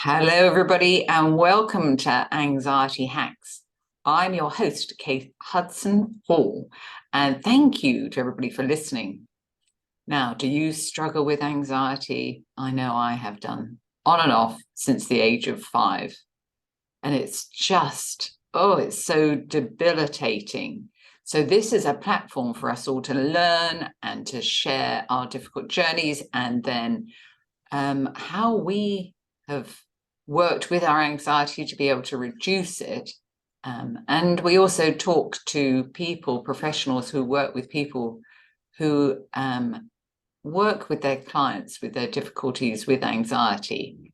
Hello, everybody, and welcome to Anxiety Hacks. I'm your host, Kate Hudson-Hall, and thank you to everybody for listening. Now, do you struggle with anxiety? I know I have done, on and off since the age of 5. And it's just, it's so debilitating. So this is a platform for us all to learn and to share our difficult journeys, and then how we have worked with our anxiety to be able to reduce it. And we also talk to people, professionals who work with people who work with their clients with their difficulties with anxiety.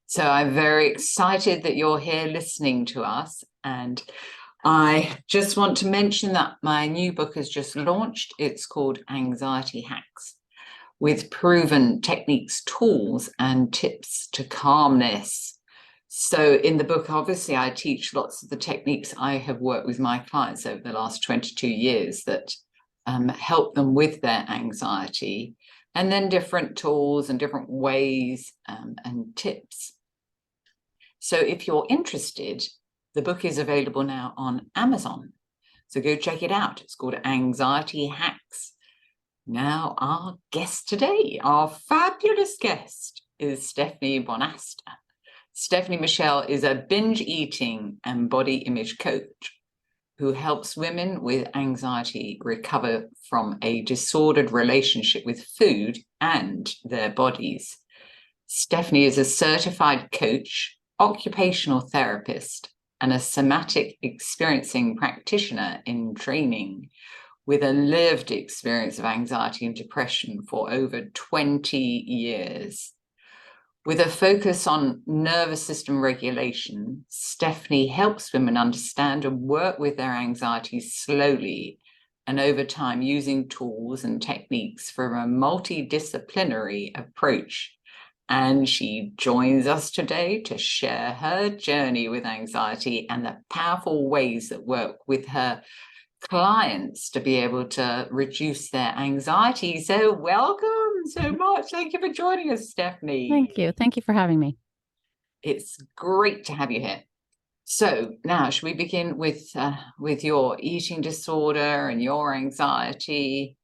So I'm very excited that you're here listening to us. And I just want to mention that my new book has just launched. It's called Anxiety Hacks, with proven techniques, tools, and tips to calmness. So in the book, obviously, I teach lots of the techniques I have worked with my clients over the last 22 years that help them with their anxiety, and then different tools and different ways and tips. So if you're interested, the book is available now on Amazon. So go check it out. It's called Anxiety Hacks. Now, our guest today, our fabulous guest, is Stefanie Bonastia. Stefanie Michele is a binge eating and body image coach who helps women with anxiety recover from a disordered relationship with food and their bodies. Stefanie is a certified coach, occupational therapist, and a somatic experiencing practitioner in training, with a lived experience of anxiety and depression for over 20 years. With a focus on nervous system regulation, Stefanie helps women understand and work with their anxiety slowly and over time, using tools and techniques from a multidisciplinary approach. And she joins us today to share her journey with anxiety and the powerful ways that work with her clients to be able to reduce their anxiety. So welcome so much. Thank you for joining us, Stefanie. Thank you. Thank you for having me. It's great to have you here. So now, should we begin with your eating disorder and your anxiety,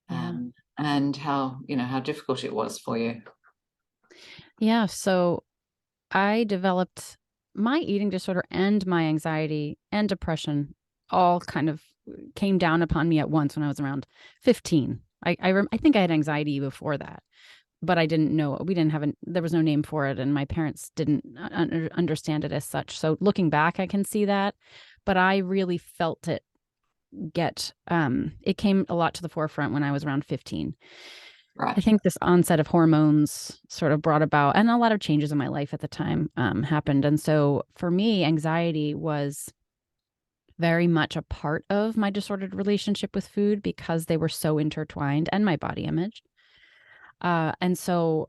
and how difficult it was for you? Yeah. So I developed my eating disorder and my anxiety and depression all kind of came down upon me at once when I was around 15. I think I had anxiety before that, but I didn't know. There was no name for it, and my parents didn't understand it as such. So looking back, I can see that, but I really felt it it came a lot to the forefront when I was around 15. Right. I think this onset of hormones sort of brought about, and a lot of changes in my life at the time happened. And so for me, anxiety was very much a part of my disordered relationship with food because they were so intertwined, and my body image. And so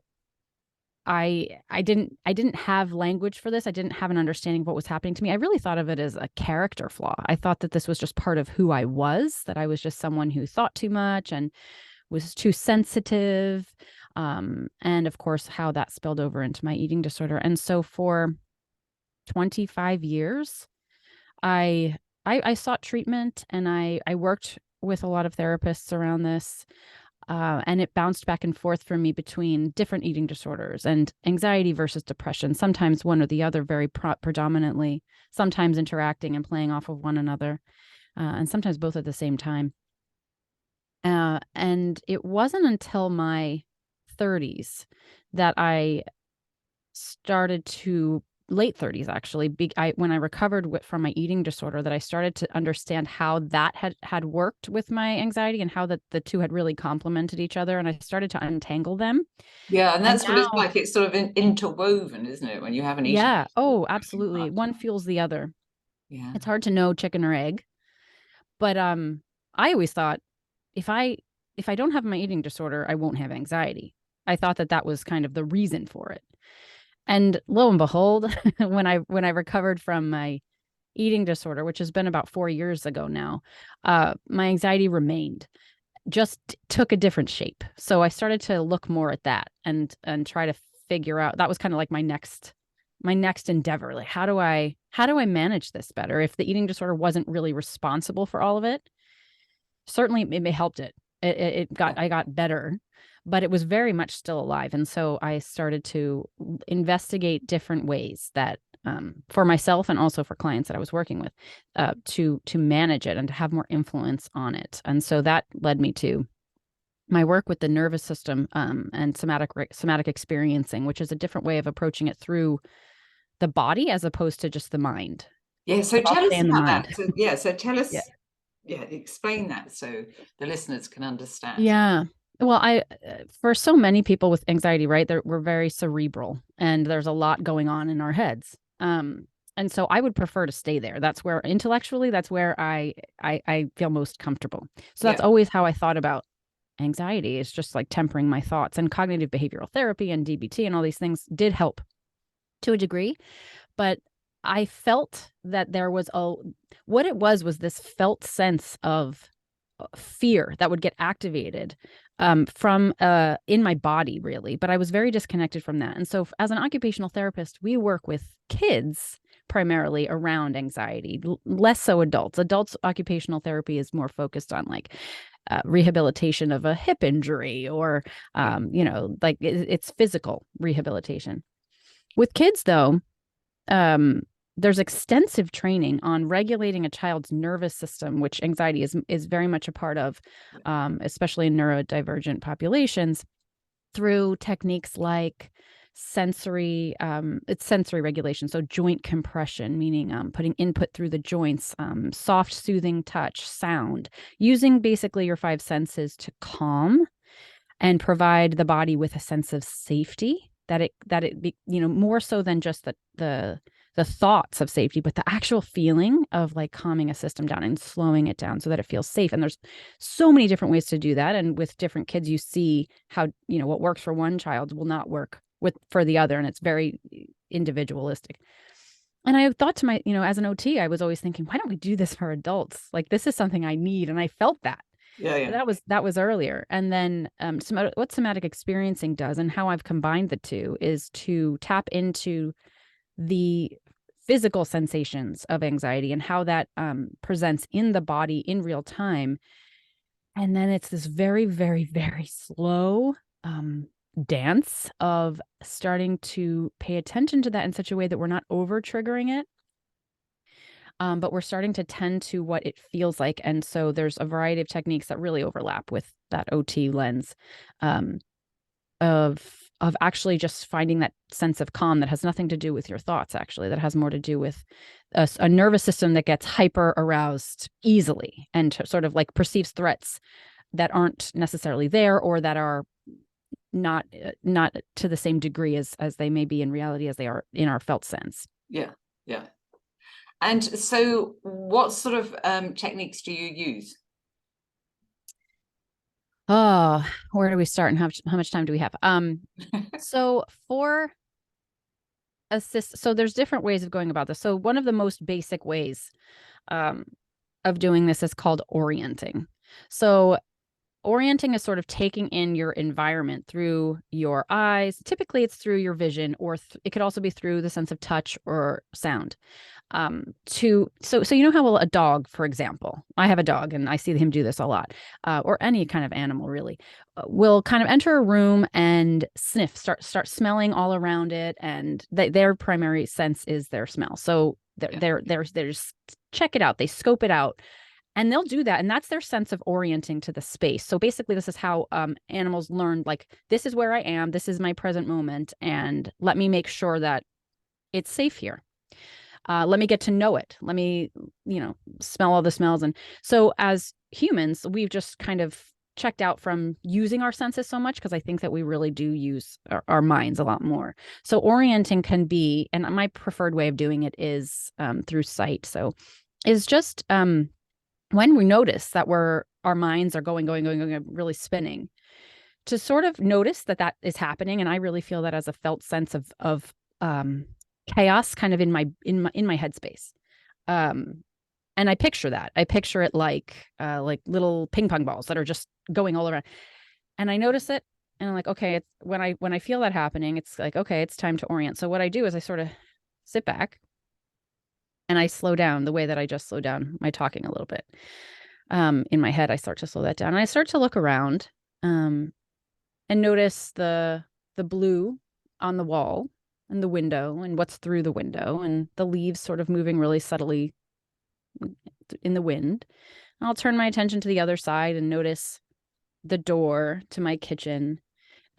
I didn't have language for this. I didn't have an understanding of what was happening to me. I really thought of it as a character flaw. I thought that this was just part of who I was, that I was just someone who thought too much and was too sensitive. And of course, how that spilled over into my eating disorder. And so for 25 years, I sought treatment, and I worked with a lot of therapists around this. And it bounced back and forth for me between different eating disorders and anxiety versus depression, sometimes one or the other very predominantly, sometimes interacting and playing off of one another, and sometimes both at the same time. And it wasn't until my 30s that I started to, late 30s actually, when I recovered from my eating disorder, that I started to understand how that had worked with my anxiety, and how that the two had really complemented each other, and I started to untangle them. Yeah, and that's what it's like. It's sort of interwoven, isn't it? When you have an eating Yeah. disorder. Oh, absolutely. One fuels the other. Yeah. It's hard to know chicken or egg, but I always thought if I don't have my eating disorder, I won't have anxiety. I thought that was kind of the reason for it. And lo and behold, when I recovered from my eating disorder, which has been about 4 years ago now, my anxiety remained, just took a different shape. So I started to look more at that and try to figure out, that was kind of like my next endeavor. Like, how do I manage this better? If the eating disorder wasn't really responsible for all of it, certainly it helped it. I got better, but it was very much still alive. And so I started to investigate different ways that, for myself and also for clients that I was working with, to manage it and to have more influence on it. And so that led me to my work with the nervous system, and somatic experiencing, which is a different way of approaching it through the body as opposed to just the mind. Yeah. So tell us about that. So tell us, yeah, explain that so the listeners can understand. Yeah. Well, for so many people with anxiety, right, we're very cerebral and there's a lot going on in our heads. And so I would prefer to stay there. That's where intellectually, that's where I feel most comfortable. So that's always how I thought about anxiety, is just like tempering my thoughts. And cognitive behavioral therapy and DBT and all these things did help to a degree. But I felt that there was what it was this felt sense of fear that would get activated from in my body, really. But I was very disconnected from that. And so as an occupational therapist, we work with kids primarily around anxiety, less so adults. Adults occupational therapy is more focused on like rehabilitation of a hip injury, or like it's physical rehabilitation. With kids, though, there's extensive training on regulating a child's nervous system, which anxiety is very much a part of, especially in neurodivergent populations, through techniques like sensory regulation. So joint compression, meaning putting input through the joints, soft, soothing touch, sound, using basically your five senses to calm and provide the body with a sense of safety, that it more so than just the thoughts of safety, but the actual feeling of like calming a system down and slowing it down so that it feels safe. And there's so many different ways to do that. And with different kids, you see how, what works for one child will not work for the other. And it's very individualistic. And I thought to as an OT, I was always thinking, why don't we do this for adults? Like, this is something I need. And I felt that. Yeah. That was earlier. And then what somatic experiencing does, and how I've combined the two, is to tap into the physical sensations of anxiety and how that presents in the body in real time. And then it's this very, very, very slow dance of starting to pay attention to that in such a way that we're not over triggering it. But we're starting to tend to what it feels like. And so there's a variety of techniques that really overlap with that OT lens, of actually just finding that sense of calm that has nothing to do with your thoughts, actually, that has more to do with a nervous system that gets hyper aroused easily and sort of like perceives threats that aren't necessarily there, or that are not to the same degree as they may be in reality as they are in our felt sense. Yeah. And so what sort of techniques do you use? Oh, where do we start, and how much time do we have? So for so there's different ways of going about this. So one of the most basic ways of doing this is called orienting. So orienting is sort of taking in your environment through your eyes. Typically it's through your vision, or it could also be through the sense of touch or sound. So how a dog, for example, I have a dog and I see him do this a lot, or any kind of animal really, will kind of enter a room and sniff, start smelling all around it, and their primary sense is their smell. So they're just check it out, they scope it out, and they'll do that, and that's their sense of orienting to the space. So basically, this is how animals learn, like, this is where I am, this is my present moment, and let me make sure that it's safe here. Let me get to know it. Let me, smell all the smells. And so as humans, we've just kind of checked out from using our senses so much, because I think that we really do use our minds a lot more. So orienting can be, and my preferred way of doing it is through sight. So is just when we notice that our minds are going, really spinning, to sort of notice that is happening. And I really feel that as a felt sense of chaos kind of in my headspace. And I picture that. I picture it like little ping pong balls that are just going all around. And I notice it, And I'm like, okay, it's when I feel that happening, it's like, okay, it's time to orient. So what I do is I sort of sit back and I slow down the way that I just slowed down my talking a little bit. In my head, I start to slow that down. And I start to look around and notice the blue on the wall and the window and what's through the window and the leaves sort of moving really subtly in the wind. And I'll turn my attention to the other side and notice the door to my kitchen,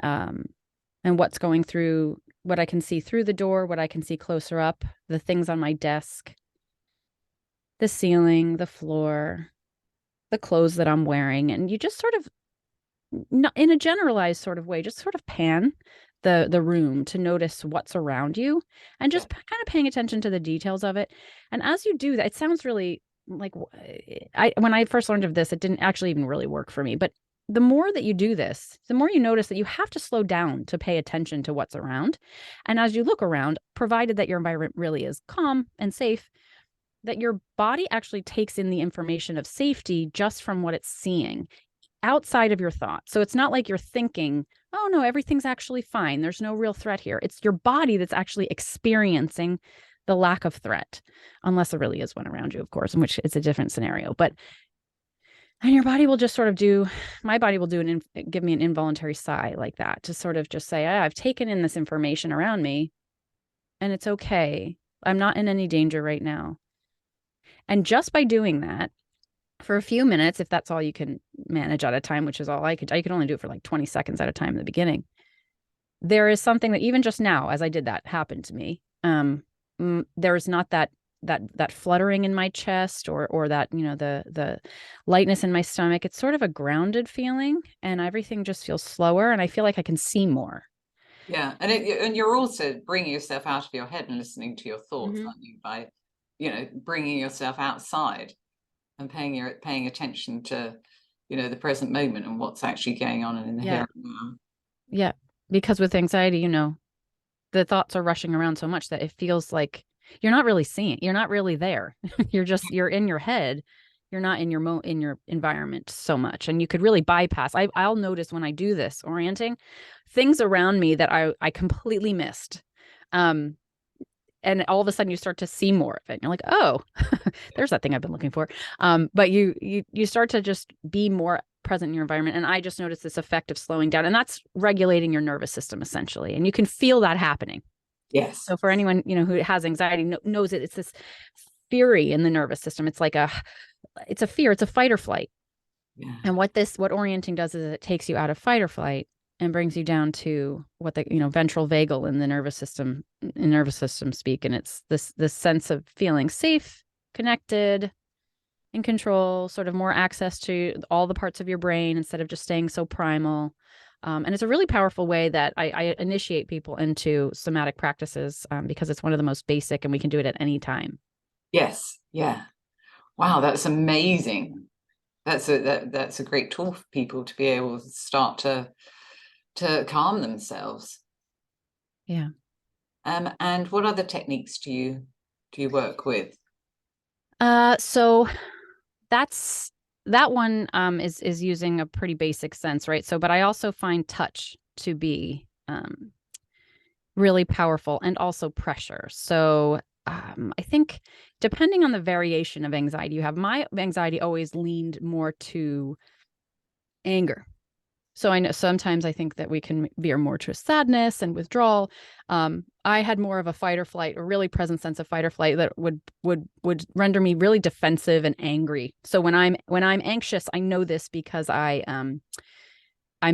and what's going through, what I can see through the door, what I can see closer up, the things on my desk, the ceiling, the floor, the clothes that I'm wearing. And you just sort of, not in a generalized sort of way, just sort of pan the room to notice what's around you and just kind of paying attention to the details of it. And as you do that, it sounds really like, when I first learned of this, it didn't actually even really work for me. But the more that you do this, the more you notice that you have to slow down to pay attention to what's around. And as you look around, provided that your environment really is calm and safe, that your body actually takes in the information of safety just from what it's seeing outside of your thoughts. So it's not like you're thinking, oh no, everything's actually fine, there's no real threat here. It's your body that's actually experiencing the lack of threat, unless there really is one around you, of course, in which it's a different scenario. But and your body will just sort of do, my body will do give me an involuntary sigh like that, to sort of just say, I've taken in this information around me and it's okay. I'm not in any danger right now. And just by doing that for a few minutes, if that's all you can manage at a time, which is all I could only do it for like 20 seconds at a time in the beginning. There is something that even just now, as I did that, happened to me. There's not that fluttering in my chest or that, the lightness in my stomach. It's sort of a grounded feeling, and everything just feels slower, and I feel like I can see more. Yeah. And you're also bringing yourself out of your head and listening to your thoughts, aren't you, by, bringing yourself outside and paying attention to, the present moment and what's actually going on in the here and now. Yeah. Because with anxiety, the thoughts are rushing around so much that it feels like you're not really seeing, you're not really there. You're in your head. You're not in your environment so much. And you could really bypass. I'll notice when I do this orienting, things around me that I completely missed. And all of a sudden you start to see more of it. And you're like, oh, there's that thing I've been looking for. But you start to just be more present in your environment. And I just noticed this effect of slowing down, and that's regulating your nervous system essentially. And you can feel that happening. Yes. So for anyone, who has anxiety knows it, it's this fury in the nervous system. It's like it's a fear, it's a fight or flight. Yeah. And what orienting does is it takes you out of fight or flight and brings you down to what the, ventral vagal in the nervous system speak. And it's this sense of feeling safe, connected, in control, sort of more access to all the parts of your brain instead of just staying so primal. And it's a really powerful way that I initiate people into somatic practices, because it's one of the most basic and we can do it at any time. Yes. Yeah. Wow. That's amazing. That's a great tool for people to be able to start to calm themselves. Yeah. And what other techniques do you work with? So that one is using a pretty basic sense, right? So, but I also find touch to be really powerful, and also pressure. So I think depending on the variation of anxiety you have, my anxiety always leaned more to anger. So I know sometimes I think that we can veer more to sadness and withdrawal. I had more of a fight or flight, a really present sense of fight or flight that would render me really defensive and angry. So when I'm anxious, I know this because I'm a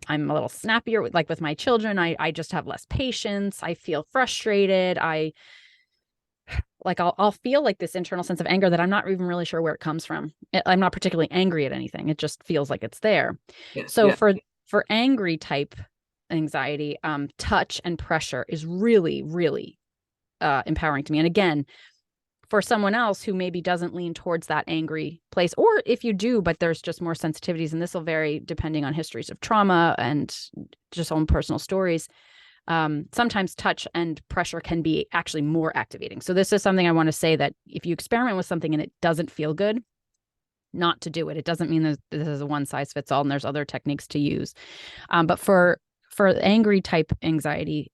little snappier with my children. I just have less patience. I feel frustrated. I'll feel like this internal sense of anger that I'm not even really sure where it comes from. I'm not particularly angry at anything. It just feels like it's there. Yes, so yeah. For angry type anxiety, touch and pressure is really, really empowering to me. And again, for someone else who maybe doesn't lean towards that angry place, or if you do, but there's just more sensitivities, and this will vary depending on histories of trauma and just own personal stories. Sometimes touch and pressure can be actually more activating. So this is something I want to say, that if you experiment with something and it doesn't feel good, not to do it. It doesn't mean that this is a one size fits all and there's other techniques to use. But for angry type anxiety,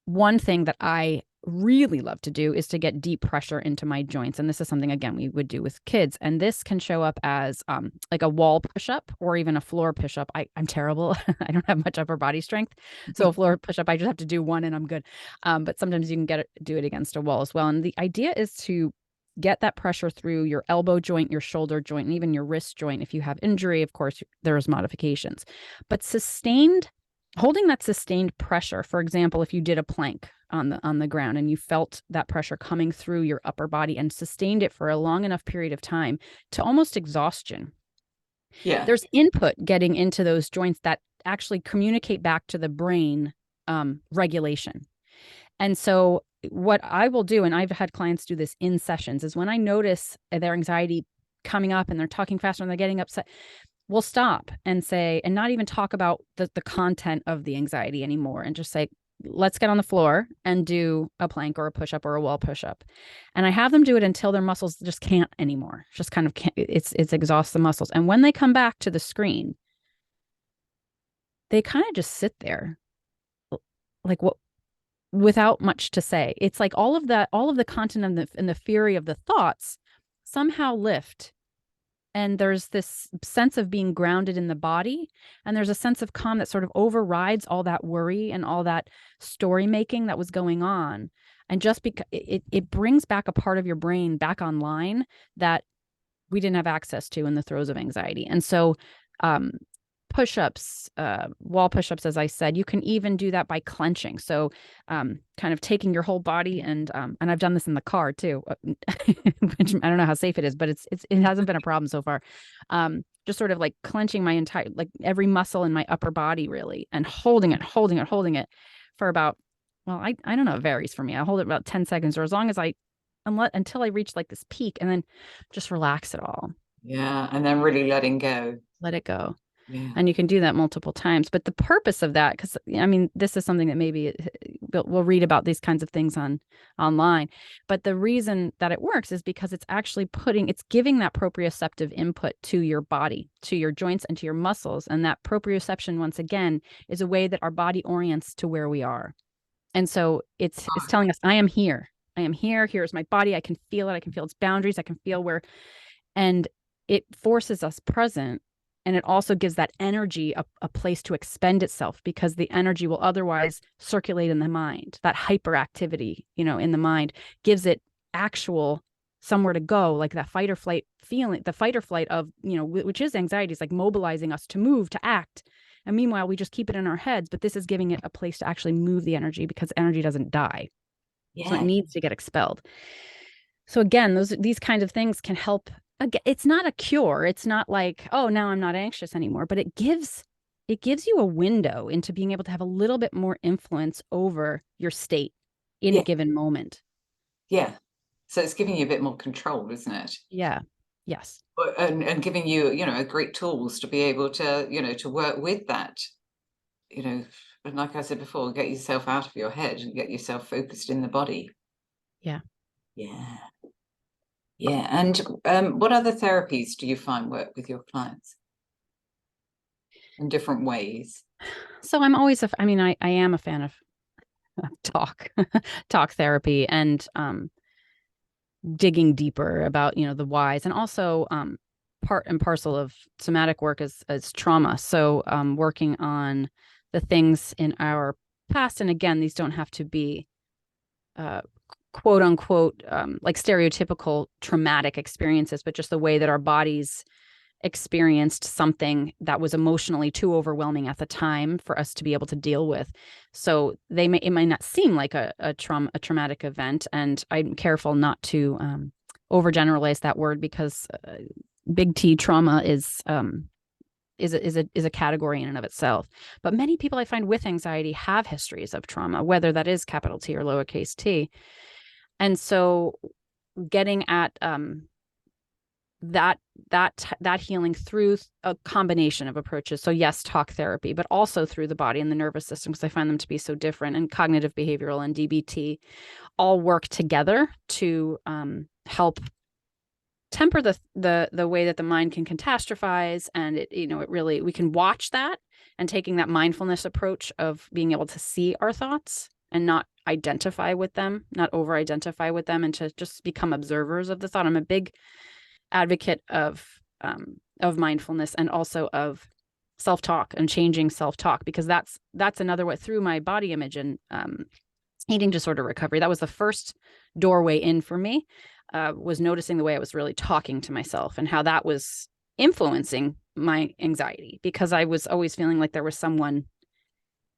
one thing that I really love to do is to get deep pressure into my joints. And this is something, again, we would do with kids. And this can show up as like a wall push-up or even a floor push-up. I'm terrible. I don't have much upper body strength. So a floor push-up, I just have to do one and I'm good. But sometimes you can do it against a wall as well. And the idea is to get that pressure through your elbow joint, your shoulder joint, and even your wrist joint. If you have injury, of course, there's modifications. But holding that sustained pressure, for example, if you did a plank on the ground and you felt that pressure coming through your upper body and sustained it for a long enough period of time to almost exhaustion. Yeah. There's input getting into those joints that actually communicate back to the brain regulation. And so what I will do, and I've had clients do this in sessions, is when I notice their anxiety coming up and they're talking faster and they're getting upset, we'll stop and say, and not even talk about the content of the anxiety anymore, and just say, let's get on the floor and do a plank or a push-up or a wall push-up. And I have them do it until their muscles just can't anymore. Just kind of can't, it's exhausts the muscles. And when they come back to the screen, they kind of just sit there like what, without much to say. It's like all of the content and the fury of the thoughts somehow lift. And there's this sense of being grounded in the body. And there's a sense of calm that sort of overrides all that worry and all that story making that was going on. And just because it brings back a part of your brain back online that we didn't have access to in the throes of anxiety. And so push-ups, wall push-ups, as I said, you can even do that by clenching. So kind of taking your whole body and I've done this in the car too, which I don't know how safe it is, but it hasn't been a problem so far. Just sort of like clenching my entire, like every muscle in my upper body really, and holding it for about, well, I don't know, it varies for me. I hold it about 10 seconds or as long as until I reach like this peak, and then just relax it all. Yeah. And then really letting go. Let it go. Yeah. And you can do that multiple times. But the purpose of that, because I mean, this is something that maybe we'll read about these kinds of things online. But the reason that it works is because it's actually it's giving that proprioceptive input to your body, to your joints and to your muscles. And that proprioception, once again, is a way that our body orients to where we are. And so it's telling us, I am here. I am here. Here's my body. I can feel it. I can feel its boundaries. I can feel where, and it forces us present. And it also gives that energy a place to expend itself, because the energy will otherwise circulate in the mind. That hyperactivity, in the mind gives it actual somewhere to go, like that fight or flight feeling, the fight or flight of, which is anxiety, is like mobilizing us to move, to act. And meanwhile, we just keep it in our heads, but this is giving it a place to actually move the energy, because energy doesn't die. Yeah. So it needs to get expelled. So again, these kinds of things can help. It's not a cure. It's not like, oh, now I'm not anxious anymore, but it gives you a window into being able to have a little bit more influence over your state in a given moment. Yeah. So it's giving you a bit more control, isn't it? Yeah. Yes. And giving you, great tools to be able to, to work with that, and like I said before, get yourself out of your head and get yourself focused in the body. Yeah. Yeah. Yeah. And what other therapies do you find work with your clients in different ways? So I'm always, I am a fan of talk therapy, and digging deeper about, the whys, and also part and parcel of somatic work is trauma. So working on the things in our past. And again, these don't have to be quote unquote, like stereotypical traumatic experiences, but just the way that our bodies experienced something that was emotionally too overwhelming at the time for us to be able to deal with. So it might not seem like a traumatic event. And I'm careful not to overgeneralize that word, because big T trauma is a category in and of itself. But many people I find with anxiety have histories of trauma, whether that is capital T or lowercase t. And so getting at that healing through a combination of approaches. So yes, talk therapy, but also through the body and the nervous system, because I find them to be so different. And cognitive behavioral and DBT all work together to help temper the way that the mind can catastrophize, and it really, we can watch that, and taking that mindfulness approach of being able to see our thoughts and not identify with them, not over identify with them, and to just become observers of the thought. I'm a big advocate of mindfulness, and also of self-talk and changing self-talk, because that's another way through my body image and eating disorder recovery. That was the first doorway in for me, was noticing the way I was really talking to myself and how that was influencing my anxiety, because I was always feeling like there was someone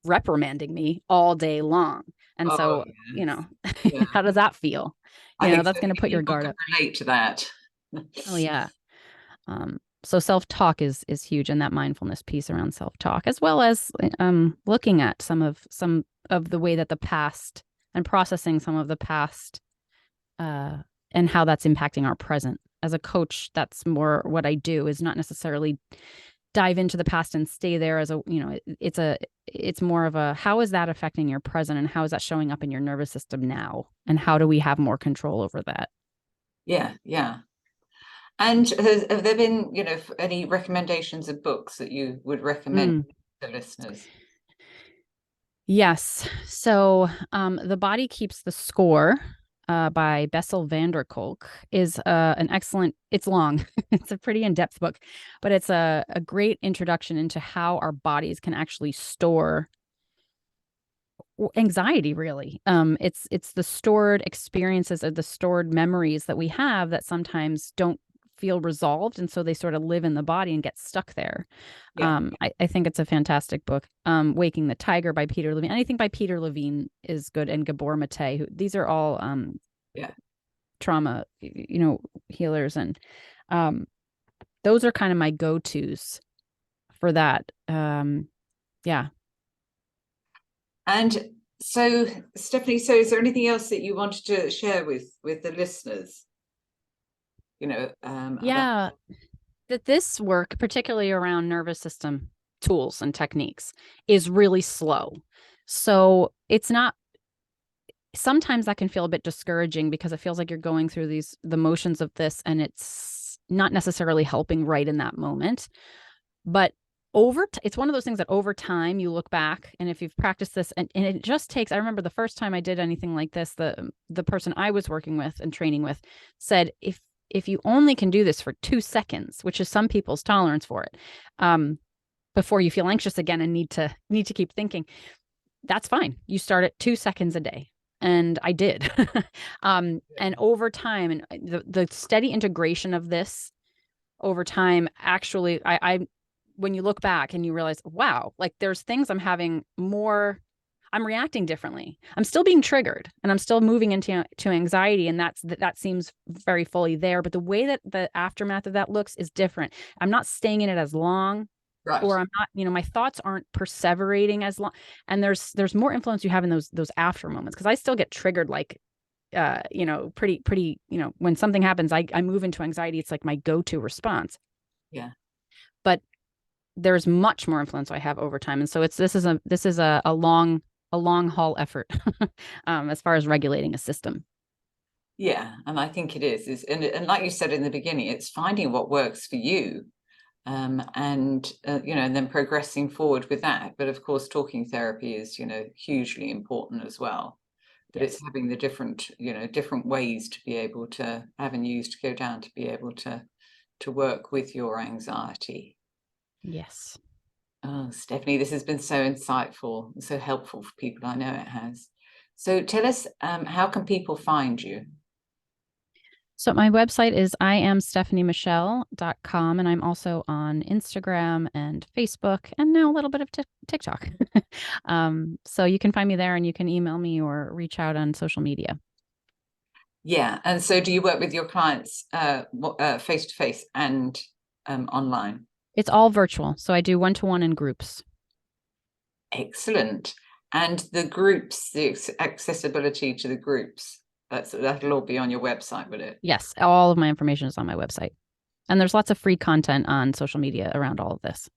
reprimanding me all day long. And Oh, so, yes. Yeah. how does that feel? I think That's so going to many put your people guard can up. relate to that. Oh yeah. So self-talk is huge, and that mindfulness piece around self-talk, as well as looking at some of the way that the past, and processing some of the past, and how that's impacting our present. As a coach, that's more what I do, is not necessarily dive into the past and stay there as it's more of a, how is that affecting your present, and how is that showing up in your nervous system now, and how do we have more control over that? Yeah, yeah. And have there been, any recommendations of books that you would recommend to listeners? Yes. So The Body Keeps the Score by Bessel van der Kolk is an excellent, it's long, it's a pretty in-depth book, but it's a great introduction into how our bodies can actually store anxiety, really. It's the stored experiences, or the stored memories that we have, that sometimes don't feel resolved, and so they sort of live in the body and get stuck there. Yeah, I think it's a fantastic book. Waking the Tiger by Peter Levine. Anything by Peter Levine is good, and Gabor Mate. These are all yeah. trauma, healers, and those are kind of my go-tos for that. Yeah. And so, Stefanie, so is there anything else that you wanted to share with the listeners? About Yeah. That this work, particularly around nervous system tools and techniques, is really slow. So it's not, sometimes that can feel a bit discouraging, because it feels like you're going through the motions of this, and it's not necessarily helping right in that moment. But it's one of those things that over time you look back, and if you've practiced this, and it just takes, I remember the first time I did anything like this, the person I was working with and training with said, if you only can do this for 2 seconds, which is some people's tolerance for it, before you feel anxious again and need to keep thinking, that's fine. You start at 2 seconds a day. And I did. And over time, and the steady integration of this over time, actually, I when you look back and you realize, wow, like there's things I'm reacting differently. I'm still being triggered, and I'm still moving into anxiety, and that seems very fully there. But the way that the aftermath of that looks is different. I'm not staying in it as long, right. or I'm not, my thoughts aren't perseverating as long. And there's more influence you have in those after moments, because I still get triggered, like pretty, when something happens, I move into anxiety. It's like my go-to response. Yeah. But there's much more influence I have over time, and so this is a long haul effort as far as regulating a system. Yeah, and I think it is and like you said in the beginning, it's finding what works for you, and and then progressing forward with that. But of course, talking therapy is hugely important as well. But Yes. it's having the different ways to be able to, avenues to go down, to be able to work with your anxiety. Yes. Oh, Stefanie, this has been so insightful and so helpful for people. I know it has. So tell us, how can people find you? So my website is iamstefaniemichele.com, and I'm also on Instagram and Facebook, and now a little bit of TikTok. So you can find me there, and you can email me or reach out on social media. Yeah, and so do you work with your clients face to face and online? It's all virtual, so I do one-to-one in groups. Excellent. And the groups, the accessibility to the groups, that'll all be on your website, will it? Yes, all of my information is on my website. And there's lots of free content on social media around all of this.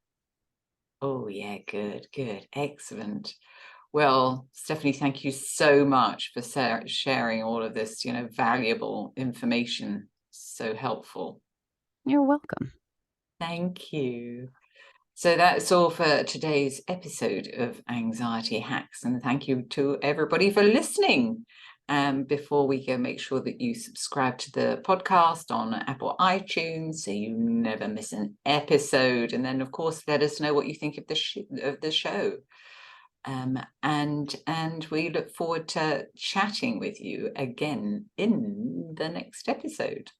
Oh, yeah, good, excellent. Well, Stefanie, thank you so much for sharing all of this, valuable information. so helpful. You're welcome. Thank you. So that's all for today's episode of Anxiety Hacks, and thank you to everybody for listening. Before we go, make sure that you subscribe to the podcast on Apple iTunes so you never miss an episode. And then, of course, let us know what you think of the show. And we look forward to chatting with you again in the next episode.